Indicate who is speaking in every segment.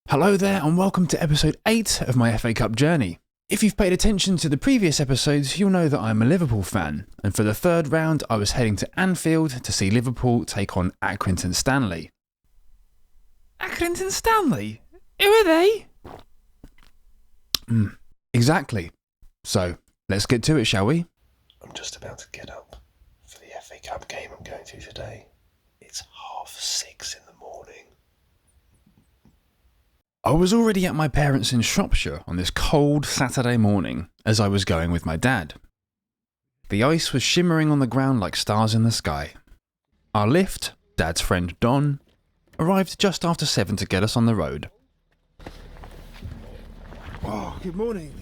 Speaker 1: Hello there and welcome to episode 8 of my FA Cup journey. If you've paid attention to the previous episodes, you'll know that I'm a Liverpool fan, and for the third round I was heading to Anfield to see Liverpool take on Accrington Stanley. Accrington Stanley? Who are they? Exactly. So, let's get to it, shall we?
Speaker 2: I'm just about to get up for the FA Cup game I'm going to today. It's 6:30 in the morning.
Speaker 1: I was already at my parents' in Shropshire on this cold Saturday morning as I was going with my dad. The ice was shimmering on the ground like stars in the sky. Our lift, Dad's friend Don, arrived just after 7 to get us on the road.
Speaker 2: Oh, good morning.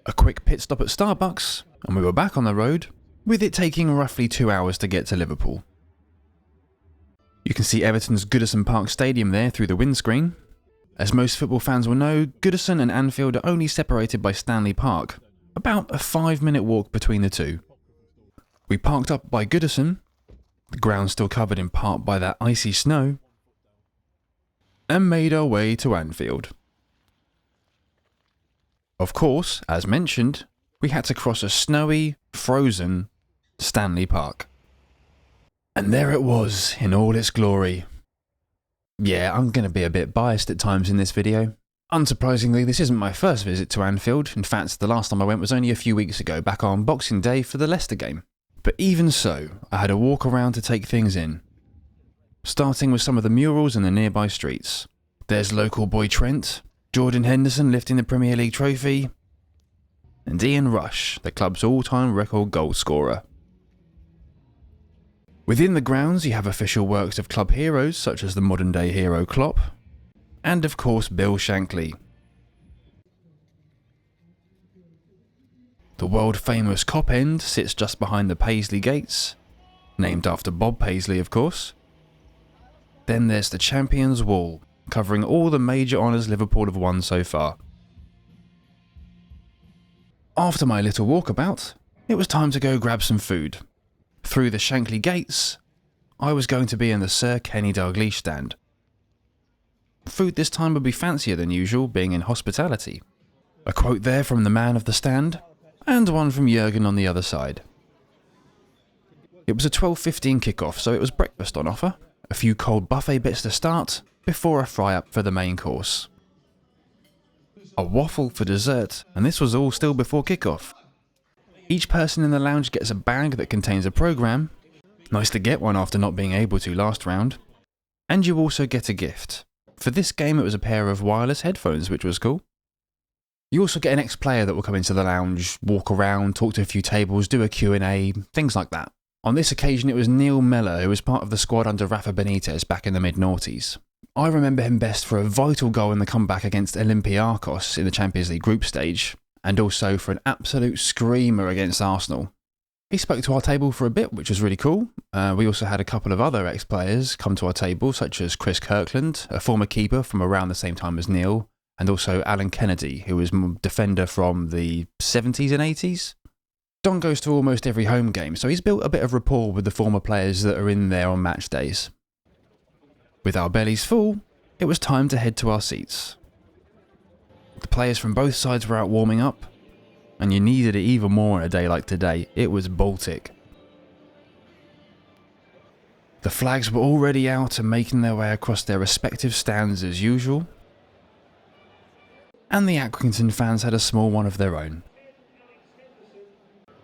Speaker 1: A quick pit stop at Starbucks, and we were back on the road, with it taking roughly 2 hours to get to Liverpool. You can see Everton's Goodison Park Stadium there through the windscreen. As most football fans will know, Goodison and Anfield are only separated by Stanley Park, about a 5-minute walk between the two. We parked up by Goodison, the ground still covered in part by that icy snow, and made our way to Anfield. Of course, as mentioned, we had to cross a snowy, frozen Stanley Park. And there it was, in all its glory. Yeah, I'm going to be a bit biased at times in this video. Unsurprisingly, this isn't my first visit to Anfield. In fact, the last time I went was only a few weeks ago, back on Boxing Day for the Leicester game. But even so, I had a walk around to take things in. Starting with some of the murals in the nearby streets. There's local boy Trent, Jordan Henderson lifting the Premier League trophy, and Ian Rush, the club's all-time record goal scorer. Within the grounds you have official works of club heroes such as the modern-day hero Klopp, and of course Bill Shankly. The world-famous Kop End sits just behind the Paisley Gates, named after Bob Paisley of course. Then there's the Champions Wall, covering all the major honours Liverpool have won so far. After my little walkabout, it was time to go grab some food. Through the Shankly Gates, I was going to be in the Sir Kenny Dalglish stand. Food this time would be fancier than usual, being in hospitality. A quote there from the man of the stand, and one from Jurgen on the other side. It was a 12:15 kickoff, so it was breakfast on offer, a few cold buffet bits to start, before a fry-up for the main course. A waffle for dessert, and this was all still before kickoff. Each person in the lounge gets a bag that contains a programme. Nice to get one after not being able to last round. And you also get a gift. For this game it was a pair of wireless headphones, which was cool. You also get an ex-player that will come into the lounge, walk around, talk to a few tables, do a Q&A, things like that. On this occasion it was Neil Mellor, who was part of the squad under Rafa Benitez back in the mid-noughties. I remember him best for a vital goal in the comeback against Olympiacos in the Champions League group stage, and also for an absolute screamer against Arsenal. He spoke to our table for a bit, which was really cool. We also had a couple of other ex-players come to our table, such as Chris Kirkland, a former keeper from around the same time as Neil, and also Alan Kennedy, who was a defender from the 70s and 80s. Don goes to almost every home game, so he's built a bit of rapport with the former players that are in there on match days. With our bellies full, it was time to head to our seats. The players from both sides were out warming up, and you needed it even more on a day like today. It was Baltic. The flags were already out and making their way across their respective stands as usual, and the Accrington fans had a small one of their own.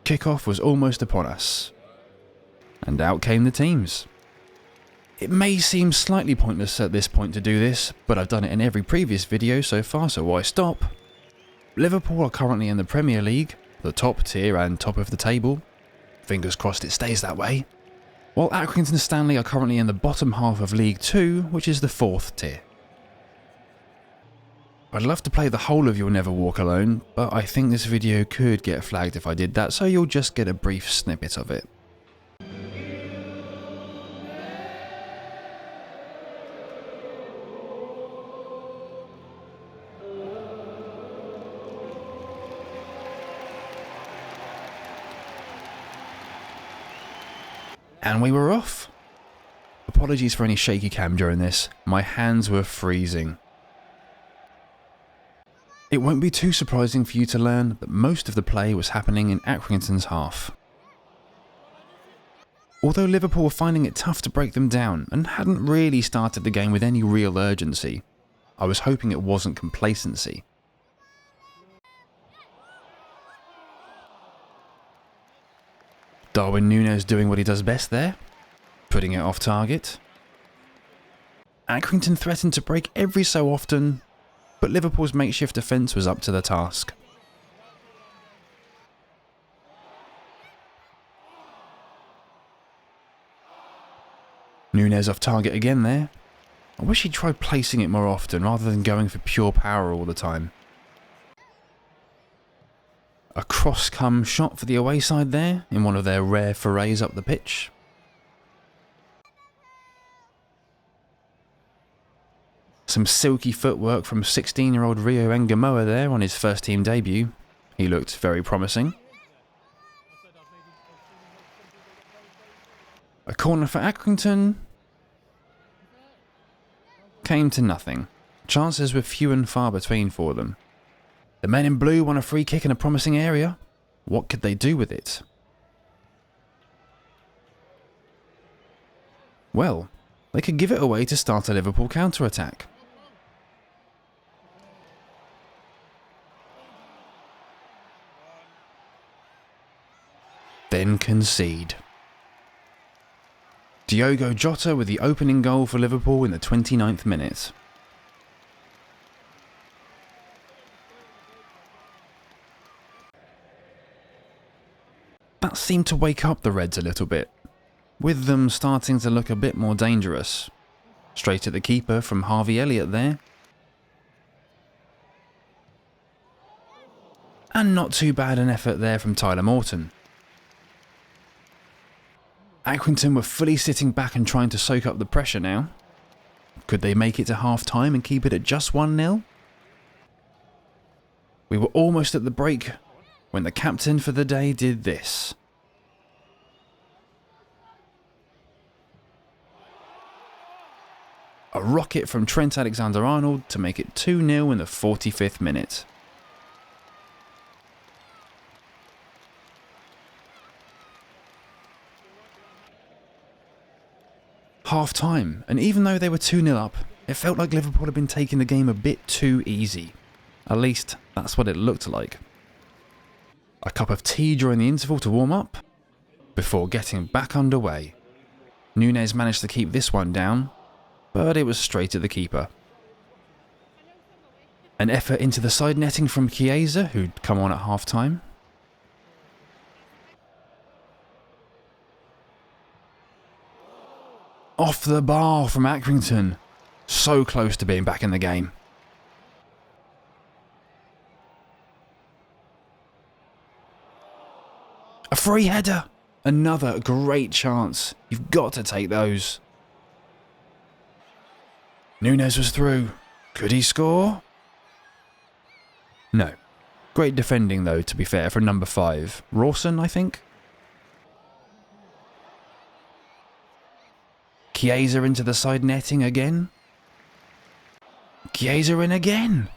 Speaker 1: Kickoff was almost upon us, and out came the teams. It may seem slightly pointless at this point to do this, but I've done it in every previous video so far, so why stop? Liverpool are currently in the Premier League, the top tier and top of the table. Fingers crossed it stays that way. While Accrington Stanley are currently in the bottom half of League 2, which is the 4th tier. I'd love to play the whole of You'll Never Walk Alone, but I think this video could get flagged if I did that, so you'll just get a brief snippet of it. And we were off. Apologies for any shaky cam during this, my hands were freezing. It won't be too surprising for you to learn that most of the play was happening in Accrington's half. Although Liverpool were finding it tough to break them down and hadn't really started the game with any real urgency, I was hoping it wasn't complacency. Darwin Núñez doing what he does best there, putting it off target. Accrington threatened to break every so often, but Liverpool's makeshift defence was up to the task. Núñez off target again there. I wish he'd tried placing it more often rather than going for pure power all the time. A cross-come shot for the away side there, in one of their rare forays up the pitch. Some silky footwork from 16-year-old Rio Engamoa there on his first team debut. He looked very promising. A corner for Accrington. Came to nothing. Chances were few and far between for them. The men in blue won a free kick in a promising area. What could they do with it? Well, they could give it away to start a Liverpool counter-attack. Then concede. Diogo Jota with the opening goal for Liverpool in the 29th minute. That seemed to wake up the Reds a little bit, with them starting to look a bit more dangerous. Straight at the keeper from Harvey Elliott there. And not too bad an effort there from Tyler Morton. Accrington were fully sitting back and trying to soak up the pressure now. Could they make it to half-time and keep it at just 1-0? We were almost at the break when the captain for the day did this. A rocket from Trent Alexander-Arnold to make it 2-0 in the 45th minute. Half-time, and even though they were 2-0 up, it felt like Liverpool had been taking the game a bit too easy. At least, that's what it looked like. A cup of tea during the interval to warm up, before getting back underway. Núñez managed to keep this one down, but it was straight at the keeper. An effort into the side netting from Chiesa, who'd come on at half-time. Off the bar from Accrington. So close to being back in the game. A free header. Another great chance. You've got to take those. Núñez was through. Could he score? No. Great defending though, to be fair, for number 5. Rawson, I think? Chiesa into the side netting again. Chiesa in again.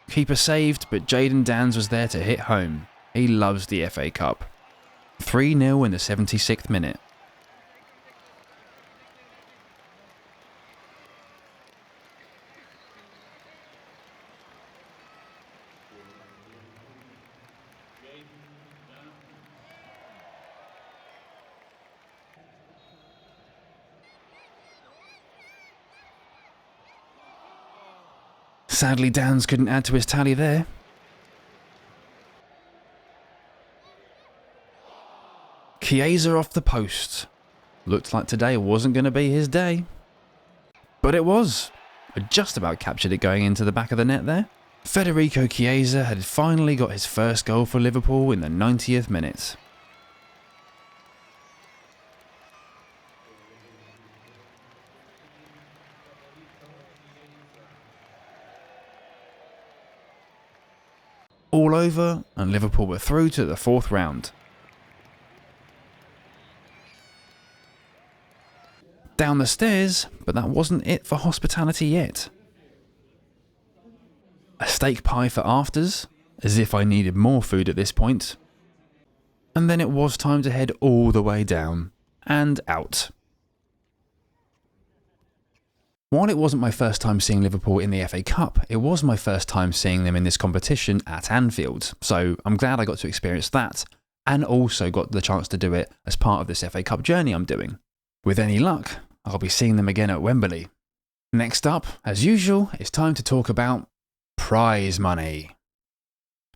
Speaker 1: Keeper saved, but Jayden Danns was there to hit home. He loves the FA Cup. 3-0 in the 76th minute. Sadly, Danns couldn't add to his tally there. Chiesa off the post. Looked like today wasn't going to be his day. But it was. I just about captured it going into the back of the net there. Federico Chiesa had finally got his first goal for Liverpool in the 90th minute. All over, and Liverpool were through to the 4th round. down the stairs, but that wasn't it for hospitality yet. A steak pie for afters, as if I needed more food at this point. And then it was time to head all the way down and out. While it wasn't my first time seeing Liverpool in the FA Cup, it was my first time seeing them in this competition at Anfield, so I'm glad I got to experience that, and also got the chance to do it as part of this FA Cup journey I'm doing. With any luck, I'll be seeing them again at Wembley. Next up, as usual, it's time to talk about prize money.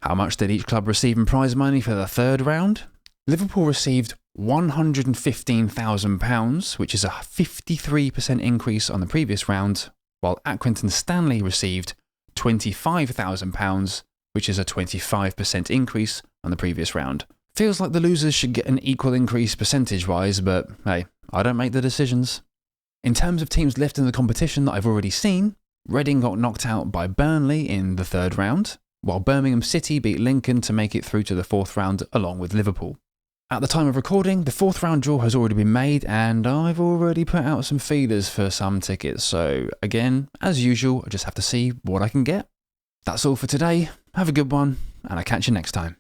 Speaker 1: How much did each club receive in prize money for the third round? Liverpool received £115,000, which is a 53% increase on the previous round, while Accrington Stanley received £25,000, which is a 25% increase on the previous round. Feels like the losers should get an equal increase percentage-wise, but hey, I don't make the decisions. In terms of teams left in the competition that I've already seen, Reading got knocked out by Burnley in the third round, while Birmingham City beat Lincoln to make it through to the fourth round along with Liverpool. At the time of recording, the fourth round draw has already been made, and I've already put out some feelers for some tickets, so again, as usual, I just have to see what I can get. That's all for today. Have a good one, and I'll catch you next time.